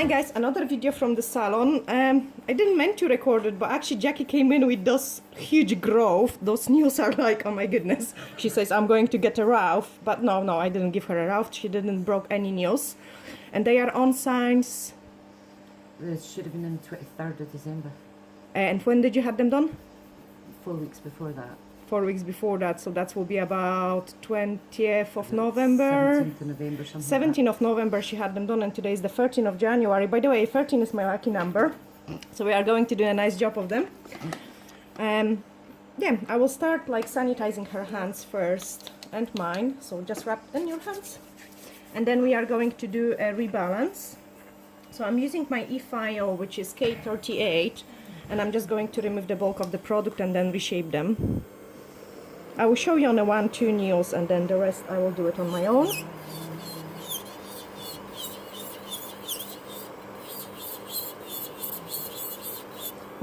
Hi guys, another video from the salon. I didn't meant to record it, but actually Jackie came in with those huge growth. Those nails are like, oh my goodness. She says, I'm going to get a rough, but no, I didn't give her a rough. She didn't broke any nails. And they are on signs. It should have been on the 23rd of December. And when did you have them done? 4 weeks before that. 4 weeks before that, so that will be about 20th of November. 17th of November, something 17th of November she had them done, and today is the 13th of January. By the way, 13 is my lucky number, so we are going to do a nice job of them. Yeah, I will start like sanitizing her hands first and mine, so just wrap in your hands. And then we are going to do a rebalance. So I'm using my Infill, which is K38, and I'm just going to remove the bulk of the product and then reshape them. I will show you on the 1-2 nails, and then the rest I will do it on my own.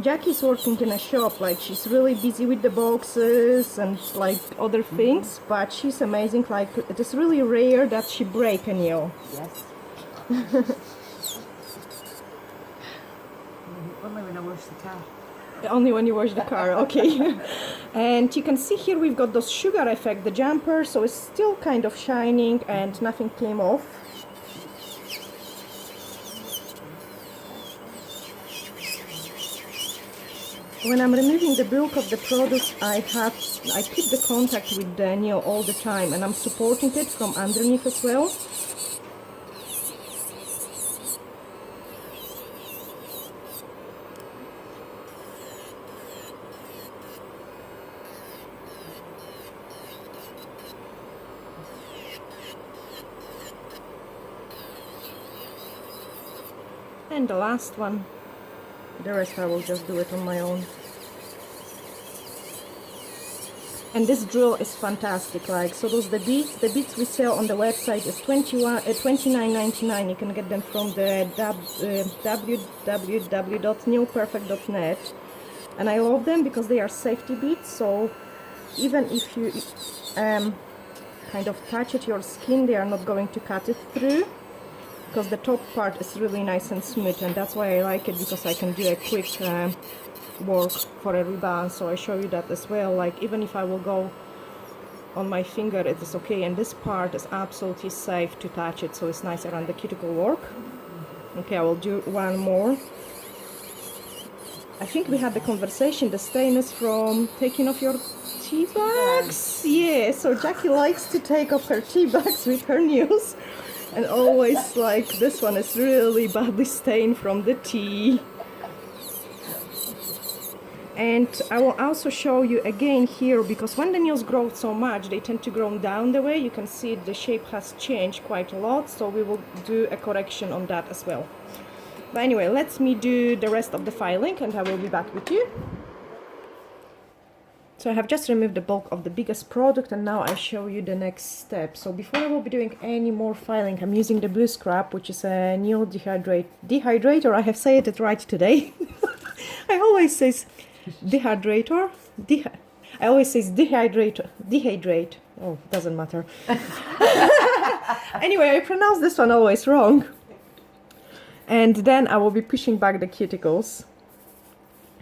Jackie's working in a shop, like she's really busy with the boxes and like other things, but she's amazing. Like it is really rare that she break a nail. Yes. Only when I wash the car. Only when you wash the car, okay. And you can see here we've got those sugar effect, the jumper, so it's still kind of shining and nothing came off. When I'm removing the bulk of the product, I keep the contact with the nail all the time, and I'm supporting it from underneath as well. And the last one, the rest I will just do it on my own. And this drill is fantastic, like, so those the beads we sell on the website is $29.99. You can get them from the www.nailperfect.net, and I love them because they are safety beads, so even if you kind of touch it your skin, they are not going to cut it through, because the top part is really nice and smooth, and that's why I like it, because I can do a quick work for a rebalance. So I show you that as well, like even if I will go on my finger, it is okay, and this part is absolutely safe to touch it, so it's nice around the cuticle work. Okay, I will do one more. I think we had the conversation, the stain is from taking off your tea bags. Yeah, so Jackie likes to take off her tea bags with her nails. And always, like, this one is really badly stained from the tea. And I will also show you again here, because when the nails grow so much, they tend to grow down the way. You can see the shape has changed quite a lot, so we will do a correction on that as well. But anyway, let me do the rest of the filing, and I will be back with you. So I have just removed the bulk of the biggest product, and now I show you the next step. So before I will be doing any more filing, I'm using the blue scrap, which is a nail dehydrator. I have said it right today. I always say dehydrator. I always say dehydrate. Oh, doesn't matter. Anyway, I pronounce this one always wrong. And then I will be pushing back the cuticles.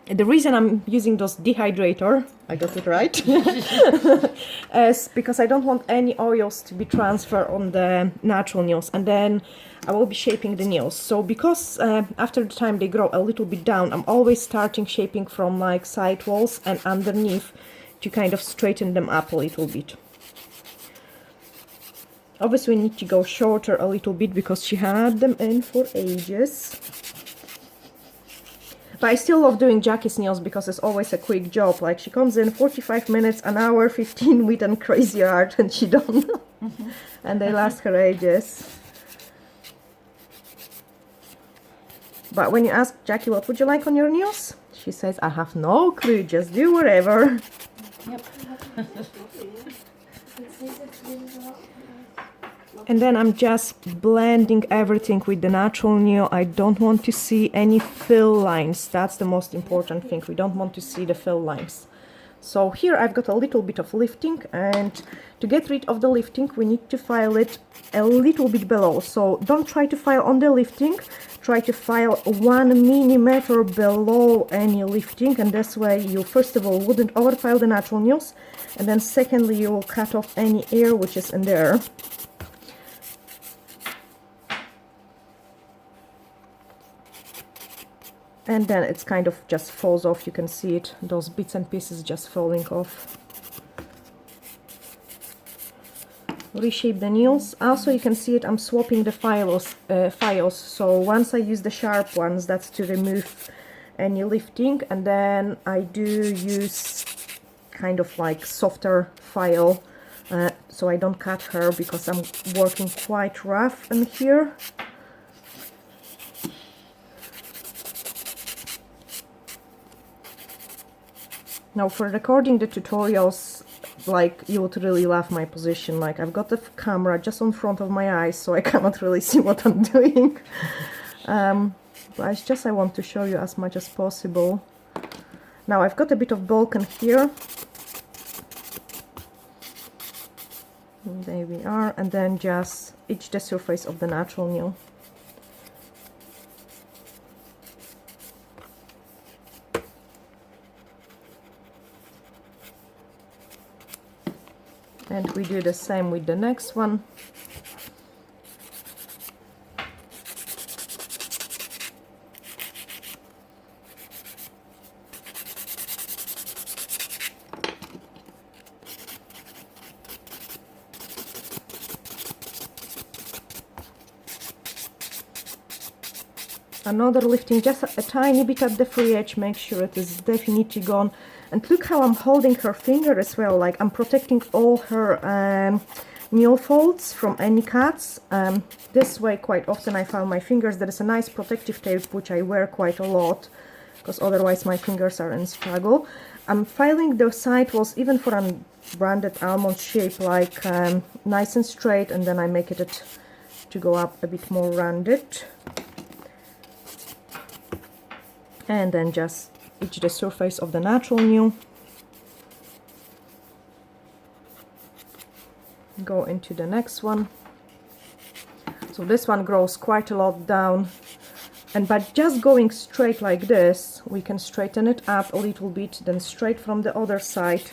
The reason I'm using those dehydrator, I got it right, is because I don't want any oils to be transferred on the natural nails, and then I will be shaping the nails. So because after the time they grow a little bit down, I'm always starting shaping from like side walls and underneath to kind of straighten them up a little bit. Obviously we need to go shorter a little bit because she had them in for ages. But I still love doing Jackie's nails because it's always a quick job. Like she comes in 45 minutes, an hour, 15 with and crazy art, and she done. And they last her ages. But when you ask Jackie, what would you like on your nails? She says, I have no clue, just do whatever. Yep. And then I'm just blending everything with the natural nail. I don't want to see any fill lines. That's the most important thing. We don't want to see the fill lines. So here I've got a little bit of lifting, and to get rid of the lifting we need to file it a little bit below. So don't try to file on the lifting, try to file 1 millimeter below any lifting, and this way you first of all wouldn't overfile the natural nails, and then secondly you will cut off any air which is in there. And then it's kind of just falls off, you can see it, those bits and pieces just falling off. Reshape the nails. Also you can see it, I'm swapping the files, so once I use the sharp ones, that's to remove any lifting, and then I do use kind of like softer file, so I don't cut her because I'm working quite rough in here. Now for recording the tutorials, like, you would really love my position. Like, I've got the camera just in front of my eyes, so I cannot really see what I'm doing. But it's just I want to show you as much as possible. Now I've got a bit of bulk in here. There we are, and then just itch the surface of the natural nail. And we do the same with the next one. Another lifting, just a tiny bit at the free edge, make sure it is definitely gone. And look how I'm holding her finger as well, like I'm protecting all her nail folds from any cuts. This way quite often I file my fingers. There is a nice protective tape which I wear quite a lot, because otherwise my fingers are in struggle. I'm filing the side walls even for a branded almond shape, like nice and straight, and then I make it to go up a bit more rounded. And then just itch the surface of the natural nail. Go into the next one. So this one grows quite a lot down, and by just going straight like this, we can straighten it up a little bit, then straight from the other side.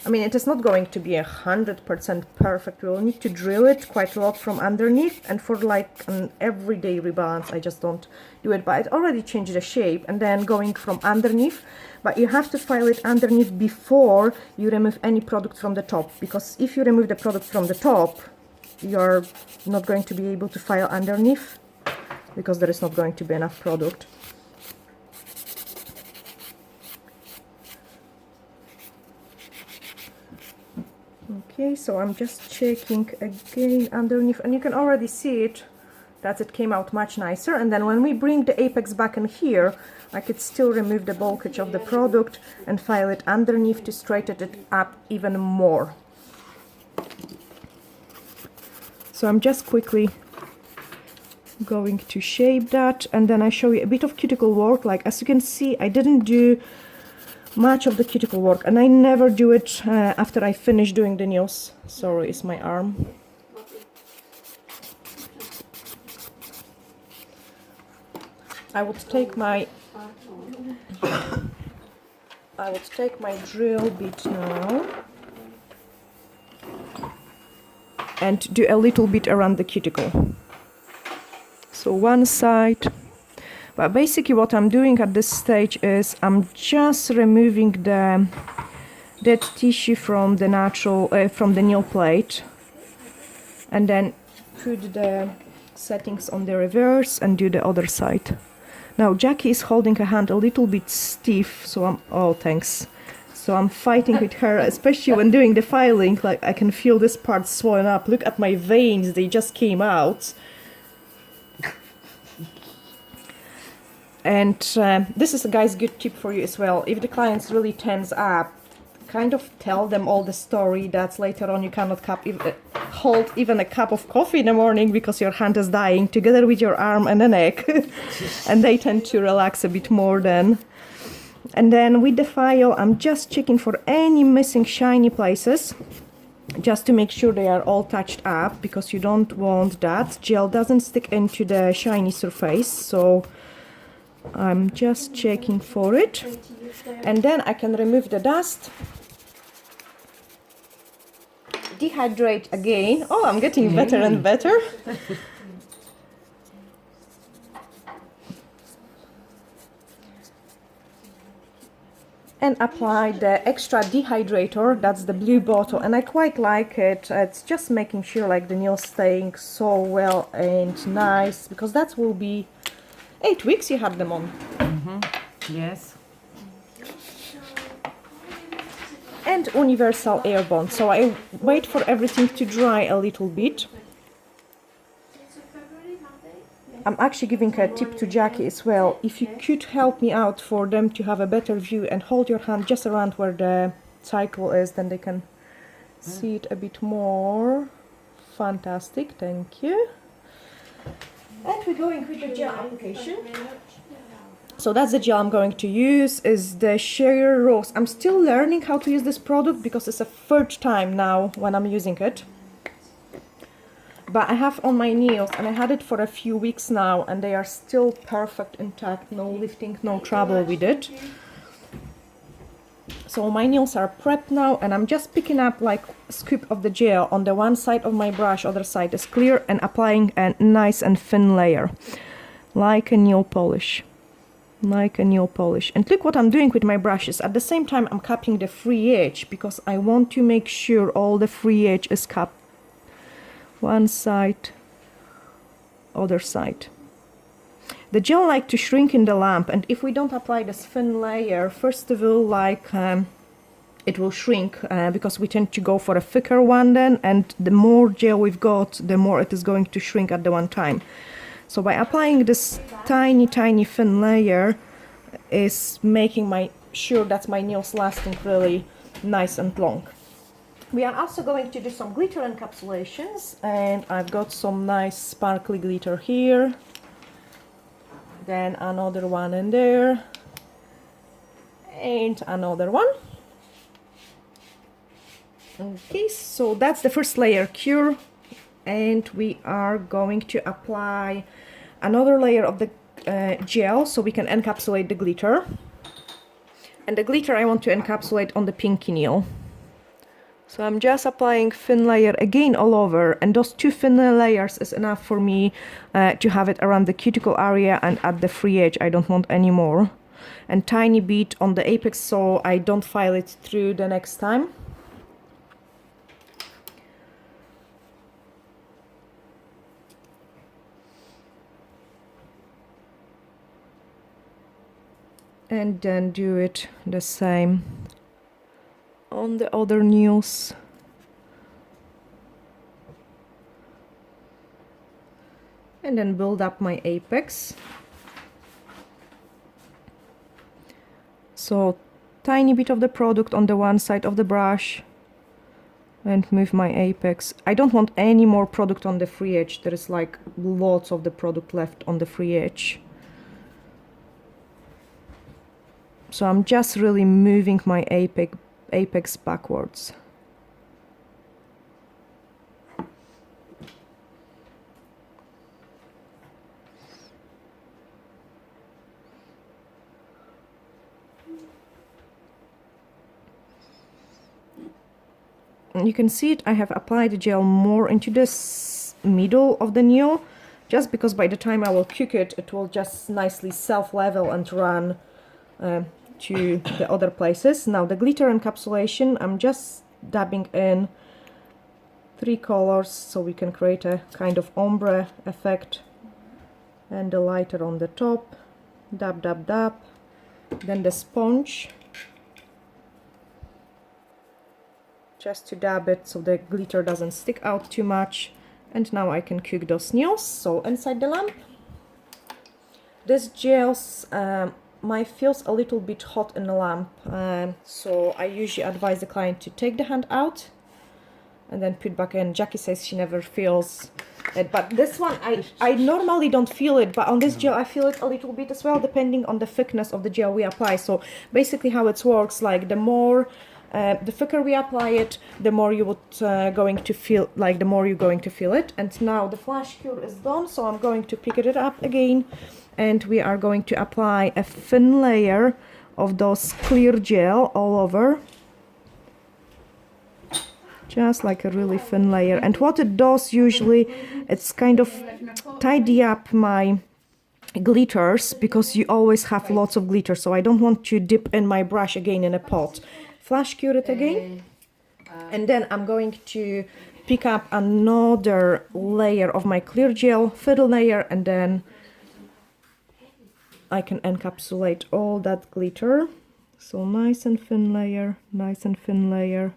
I mean, it is not going to be 100% perfect. We will need to drill it quite a lot from underneath, and for like an everyday rebalance I just don't do it, but it already changed the shape. And then going from underneath, but you have to file it underneath before you remove any product from the top, because if you remove the product from the top, you're not going to be able to file underneath, because there is not going to be enough product. Okay, so I'm just checking again underneath, and you can already see it, that it came out much nicer. And then when we bring the apex back in here, I could still remove the bulkage of the product and file it underneath to straighten it up even more. So I'm just quickly going to shape that, and then I show you a bit of cuticle work. Like, as you can see, I didn't do much of the cuticle work, and I never do it after I finish doing the nails. Sorry, it's my arm. I would take my drill bit now and do a little bit around the cuticle. So one side. But basically what I'm doing at this stage is I'm just removing the dead tissue from the from the nail plate, and then put the settings on the reverse and do the other side. Now Jackie is holding her hand a little bit stiff, so so I'm fighting with her, especially when doing the filing. Like, I can feel this part swollen up. Look at my veins, they just came out. And this is a guy's good tip for you as well. If the clients really tense up, kind of tell them all the story that later on you cannot hold even a cup of coffee in the morning because your hand is dying, together with your arm and the neck. And they tend to relax a bit more then. And then with the file, I'm just checking for any missing shiny places, just to make sure they are all touched up, because you don't want that. Gel doesn't stick into the shiny surface, so I'm just checking for it. And then I can remove the dust. Dehydrate again. Oh, I'm getting better and better. And apply the extra dehydrator, that's the blue bottle, and I quite like it. It's just making sure like the nails staying so well and nice, because that will be 8 weeks you had them on. Yes. And universal air bond, so I wait for everything to dry a little bit. I'm actually giving a tip to Jackie as well. If you could help me out for them to have a better view and hold your hand just around where the cuticle is, then they can see it a bit more. Fantastic, thank you. And we're going with the gel application. So that's the gel I'm going to use, is the Sheer Rose. I'm still learning how to use this product because it's the third time now when I'm using it. But I have on my nails, and I had it for a few weeks now, and they are still perfect, intact, no lifting, no trouble with it. So my nails are prepped now, and I'm just picking up like a scoop of the gel on the one side of my brush, other side is clear, and applying a nice and thin layer, like a nail polish. Like a nail polish. And look what I'm doing with my brushes. At the same time, I'm capping the free edge, because I want to make sure all the free edge is capped. One side, other side. The gel like to shrink in the lamp, and if we don't apply this thin layer, first of all, like it will shrink because we tend to go for a thicker one then, and the more gel we've got, the more it is going to shrink at the one time. So by applying this tiny thin layer is making sure that my nails lasting really nice and long. We are also going to do some glitter encapsulations, and I've got some nice sparkly glitter here, then another one in there, and another one. Okay, so that's the first layer cure, and we are going to apply another layer of the gel so we can encapsulate the glitter. And the glitter I want to encapsulate on the pinky nail. So I'm just applying thin layer again all over, and those two thin layers is enough for me to have it around the cuticle area and at the free edge. I don't want any more. And tiny bit on the apex so I don't file it through the next time. And then do it the same on the other nails. And then build up my apex. So tiny bit of the product on the one side of the brush and move my apex. I don't want any more product on the free edge. There is like lots of the product left on the free edge. So I'm just really moving my apex backwards. And you can see it, I have applied the gel more into this middle of the nail, just because by the time I will cook it, it will just nicely self-level and run to the other places. Now the glitter encapsulation, I'm just dabbing in 3 colors so we can create a kind of ombre effect, and the lighter on the top, dab dab dab, then the sponge just to dab it so the glitter doesn't stick out too much. And now I can cook those nails. So inside the lamp, this gels might feels a little bit hot in the lamp, so I usually advise the client to take the hand out and then put back in. Jackie says she never feels it, but this one I normally don't feel it, but on this gel I feel it a little bit as well, depending on the thickness of the gel we apply. So basically how it works, like the more the thicker we apply it, the more you would going to feel, like the more you're going to feel it. And now the flash cure is done, so I'm going to pick it up again, and we are going to apply a thin layer of those clear gel all over, just like a really thin layer. And what it does usually, it's kind of tidy up my glitters, because you always have lots of glitter, so I don't want to dip in my brush again in a pot. Flash cure it again, and then I'm going to pick up another layer of my clear gel, fiddle layer, and then I can encapsulate all that glitter. So nice and thin layer, nice and thin layer,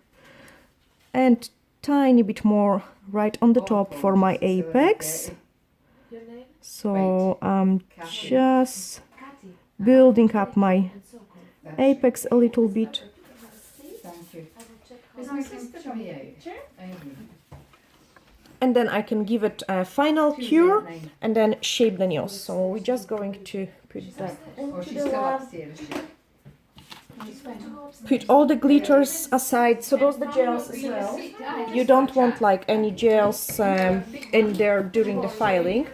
and tiny bit more right on the top for my apex. So I'm just building up my apex a little bit. And then I can give it a final cure and then shape the nails. So we're just going to put that into the lab. Put all the glitters aside. So those the gels as well. You don't want like any gels in there during the filing.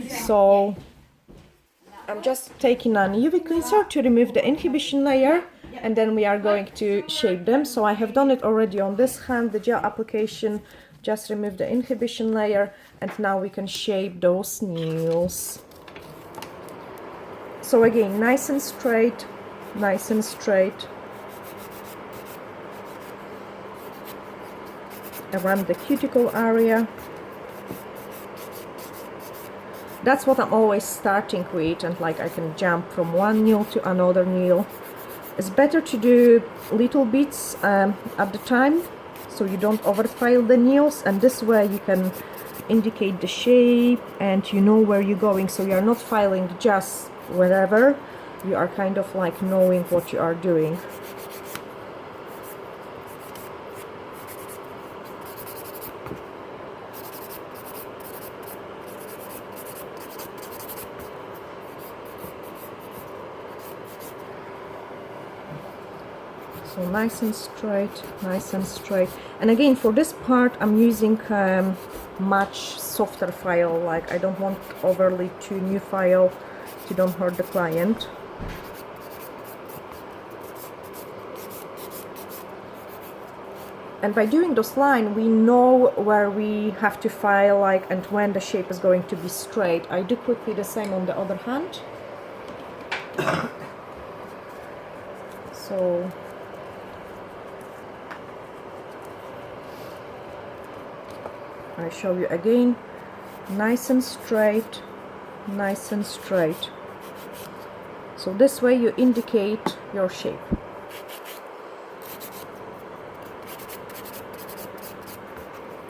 So I'm just taking an UV cleanser to remove the inhibition layer, and then we are going to shape them. So I have done it already on this hand, the gel application, just remove the inhibition layer, and now we can shape those nails. So again, nice and straight, nice and straight. Around the cuticle area. That's what I'm always starting with, and like I can jump from one nail to another nail. It's better to do little bits at the time, so you don't overfile the nails, and this way you can indicate the shape and you know where you're going, so you're not filing just wherever, you are kind of like knowing what you are doing. So nice and straight, nice and straight. And again, for this part I'm using much softer file, like I don't want overly too new file to don't hurt the client. And by doing those lines, we know where we have to file, like, and when the shape is going to be straight. I do quickly the same on the other hand. So I show you again, nice and straight, nice and straight. So this way you indicate your shape.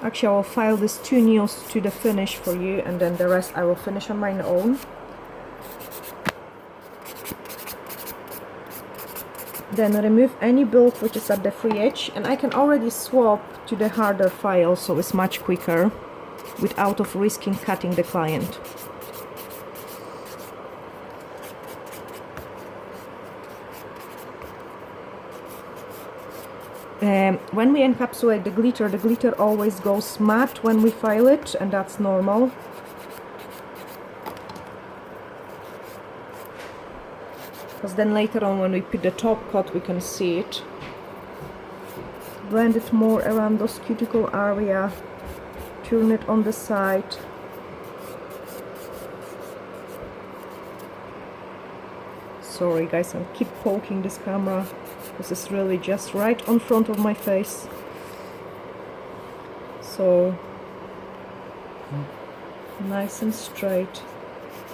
Actually, I will file these two nails to the finish for you, and then the rest I will finish on my own. Then remove any bulk which is at the free edge, and I can already swap to the harder file, so it's much quicker without of risking cutting the client. When we encapsulate the glitter always goes matte when we file it, and that's normal. Because then later on when we put the top coat we can see it. Blend it more around those cuticle area, turn it on the side. Sorry guys, I keep poking this camera. This is really just right on front of my face. So nice and straight,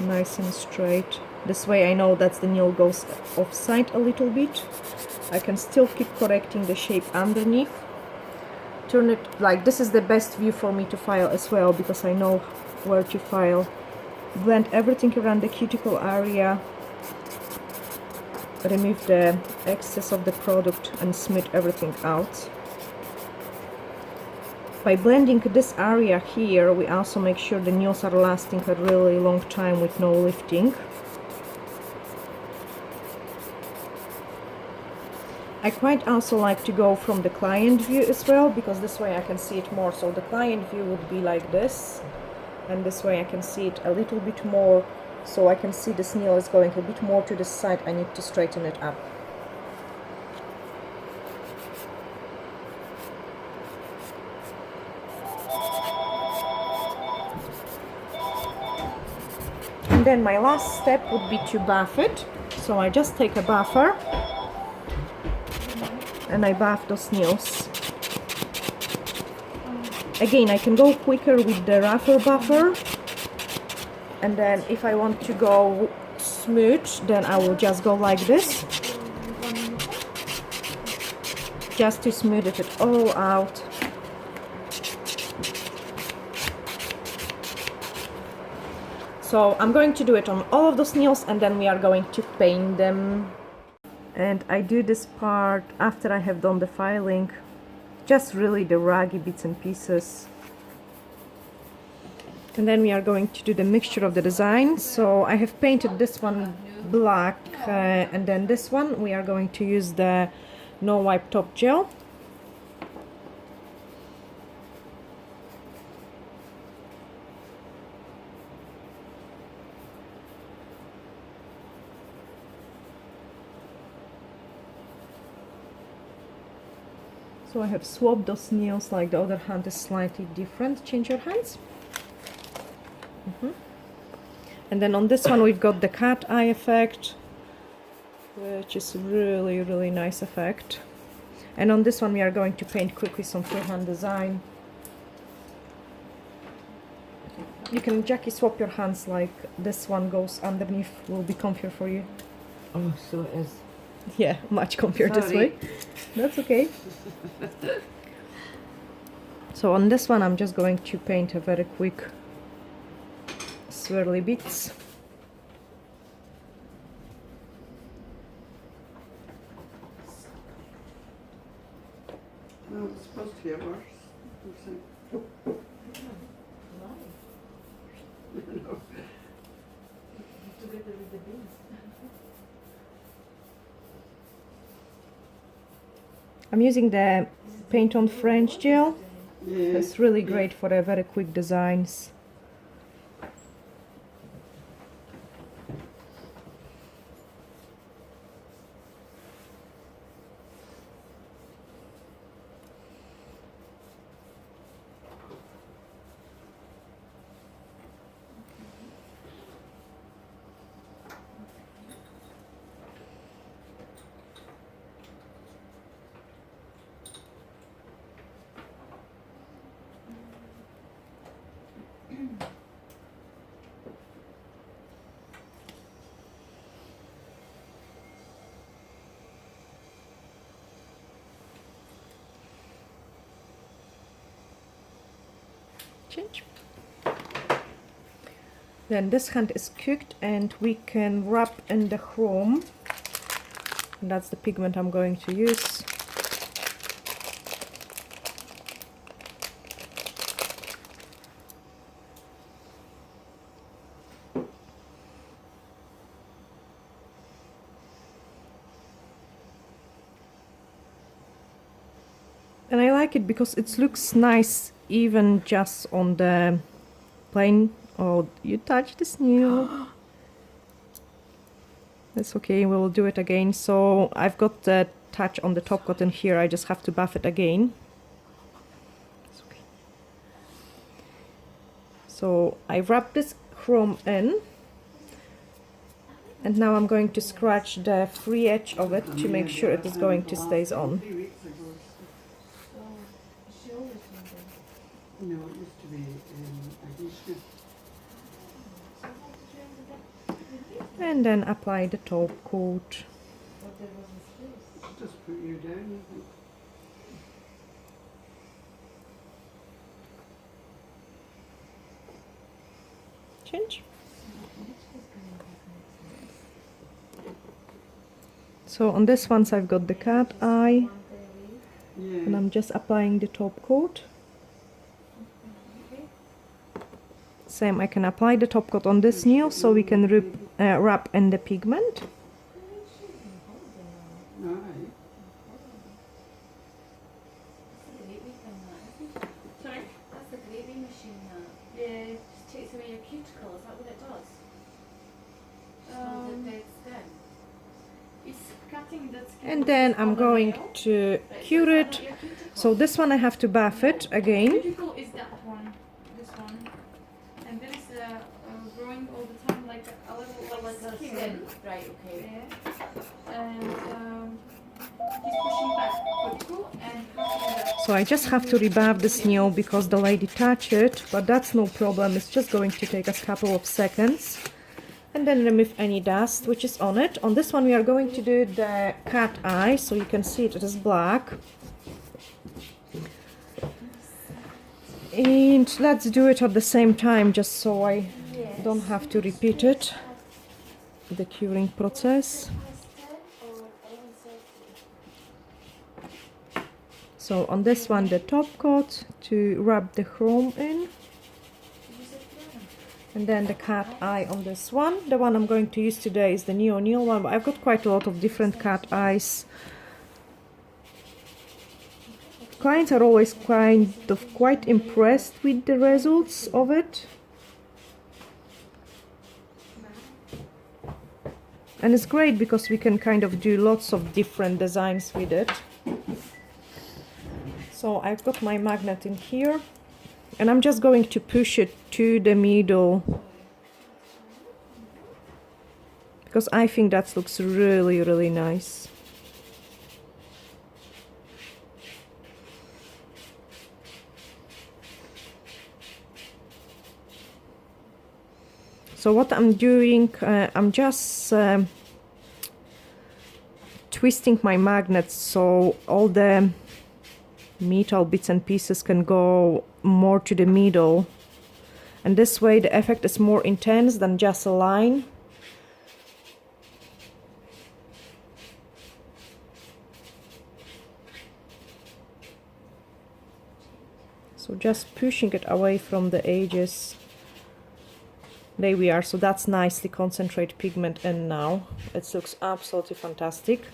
nice and straight. This way I know that the nail goes offside a little bit. I can still keep correcting the shape underneath. Turn it, like, this is the best view for me to file as well, because I know where to file. Blend everything around the cuticle area. Remove the excess of the product and smooth everything out. By blending this area here, we also make sure the nails are lasting a really long time with no lifting. I quite also like to go from the client view as well, because this way I can see it more. So the client view would be like this, and this way I can see it a little bit more, so I can see this nail is going a bit more to the side. I need to straighten it up. And then my last step would be to buff it. So I just take a buffer and I buff those nails. Again, I can go quicker with the rougher buffer, and then if I want to go smooth, then I will just go like this, just to smooth it all out. So I'm going to do it on all of those nails, and then we are going to paint them. And I do this part after I have done the filing, just really the raggy bits and pieces. And then we are going to do the mixture of the design. So I have painted this one black, and then this one we are going to use the no wipe top gel. So I have swapped those nails, like the other hand is slightly different. Change your hands. And then on this one we've got the cat eye effect, which is really, really nice effect. And on this one we are going to paint quickly some freehand design. You can, Jackie, swap your hands, like this one goes underneath, will be comfier for you. Oh, so it is. Yeah, much comfier this way. That's okay. So on this one I'm just going to paint a very quick swirly bits. No, it's supposed to get worse. I'm using the paint on French gel. Yeah. It's really great for very quick designs. Change. Then this hand is cooked and we can wrap in the chrome. And that's the pigment I'm going to use. And I like it because it looks nice even just on the plain. Oh, you touched this nail. That's okay, we'll do it again. So I've got the touch on the top cotton here, I just have to buff it again. It's okay. So I wrap this chrome in, and now I'm going to scratch the free edge of it to make sure it is going to stay on. 3 weeks ago. No, it used to be ibiza. And then apply the top coat. Just put you down, I think. Change. So on this one I've got the cat eye, Yeah. and I'm just applying the top coat. Same, I can apply the top coat on this nail so we can wrap in the pigment. Aye. Sorry? That's the gravy machine that. Yeah, just takes away your cuticle, is that what it does? The dead skin. It's cutting that skin. And then I'm going to cure it. So this one I have to buff it again. Cuticle is that one, this one. And then it's growing all the time like a little like skin. Right, okay. Yeah. And he's pushing back cuticle and cutting that. So I just have to rebuff this nail because the lady touched it, but that's no problem. It's just going to take us a couple of seconds. And then remove any dust which is on it. On this one we are going to do the cat eye, so you can see it is black. And let's do it at the same time, just so I don't have to repeat it, the curing process. So on this one the top coat to rub the chrome in. And then the cat eye on this one. The one I'm going to use today is the neon one, but I've got quite a lot of different cat eyes. Clients are always quite impressed with the results of it. And it's great because we can kind of do lots of different designs with it. So I've got my magnet in here. And I'm just going to push it to the middle because I think that looks really, really nice. So what I'm doing, I'm just twisting my magnets so all the metal bits and pieces can go more to the middle, and this way the effect is more intense than just a line. So just pushing it away from the edges. There we are. So that's nicely concentrated pigment, and now it looks absolutely fantastic.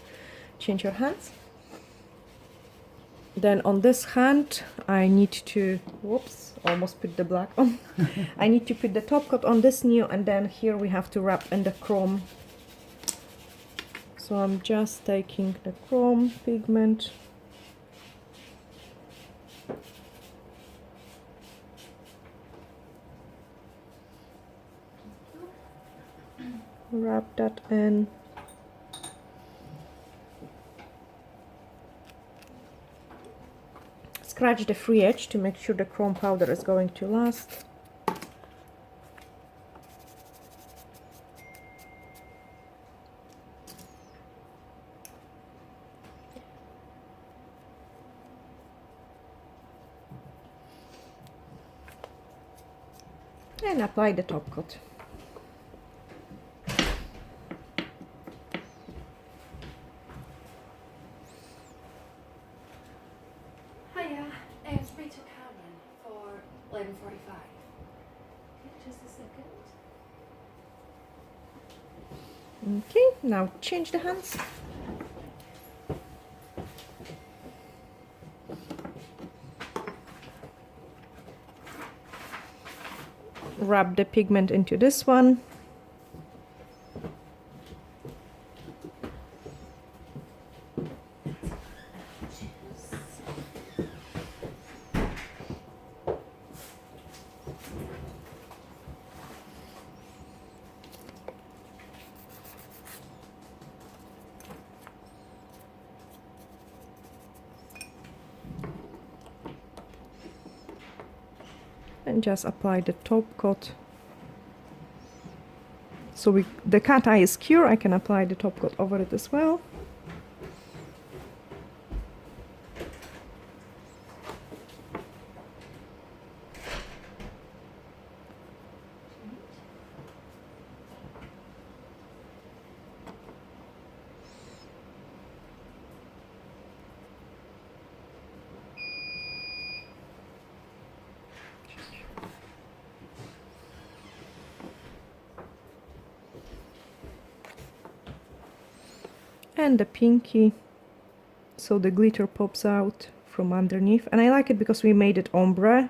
Change your hands. Then on this hand I need to, whoops, almost put the black on. I need to put the top coat on this nail, and then here we have to wrap in the chrome. So I'm just taking the chrome pigment, wrap that in. Scratch the free edge to make sure the chrome powder is going to last. And apply the top coat. Hiya, it's Rachel Cameron for 11:45. Just a second. Okay, now change the hands. Rub the pigment into this one. And just apply the top coat. So the cat eye is cured, I can apply the top coat over it as well. and the pinky, so the glitter pops out from underneath. And I like it because we made it ombre.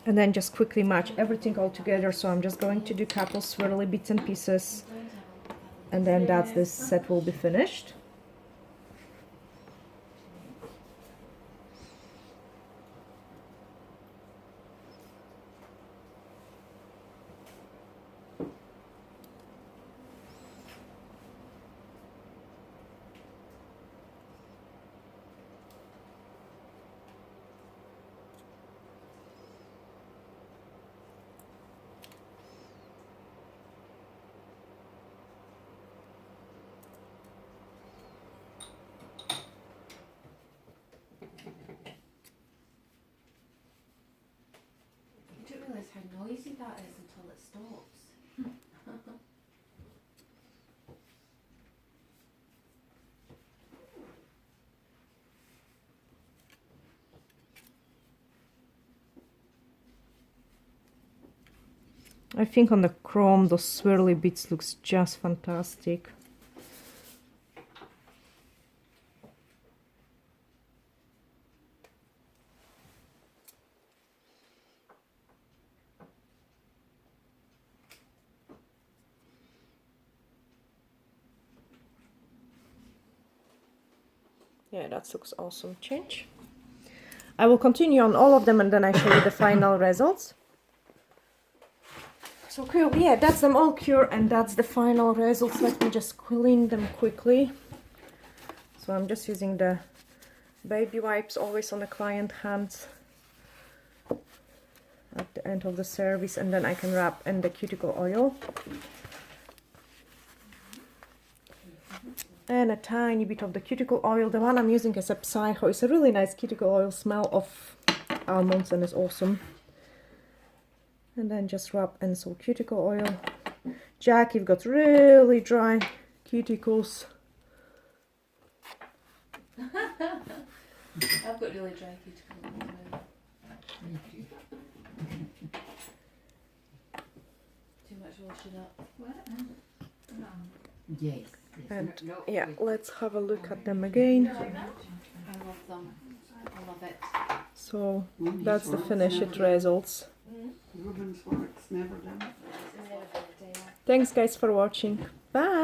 And then just quickly match everything all together. So I'm just going to do couple swirly bits and pieces, and then that's this set will be finished. I don't realise how noisy that is until it stops. I think on the chrome those swirly bits looks just fantastic. Yeah, that looks awesome. Change. I will continue on all of them and then I show you the final results. So cool, yeah, that's them all cured and that's the final results. Let me just clean them quickly. So I'm just using the baby wipes, always on the client hands at the end of the service, and then I can wrap in the cuticle oil. And a tiny bit of the cuticle oil. The one I'm using is a Psycho. It's a really nice cuticle oil, smell of almonds, and it's awesome. And then just rub in some cuticle oil. Jack, you've got really dry cuticles. I've got really dry cuticles. Too much washing up. What? No. Yes. And yeah, let's have a look at them again. I love them. I love it. So that's the finished results. Ruben's work's never done. It's never been a day off. Thanks guys for watching. Bye.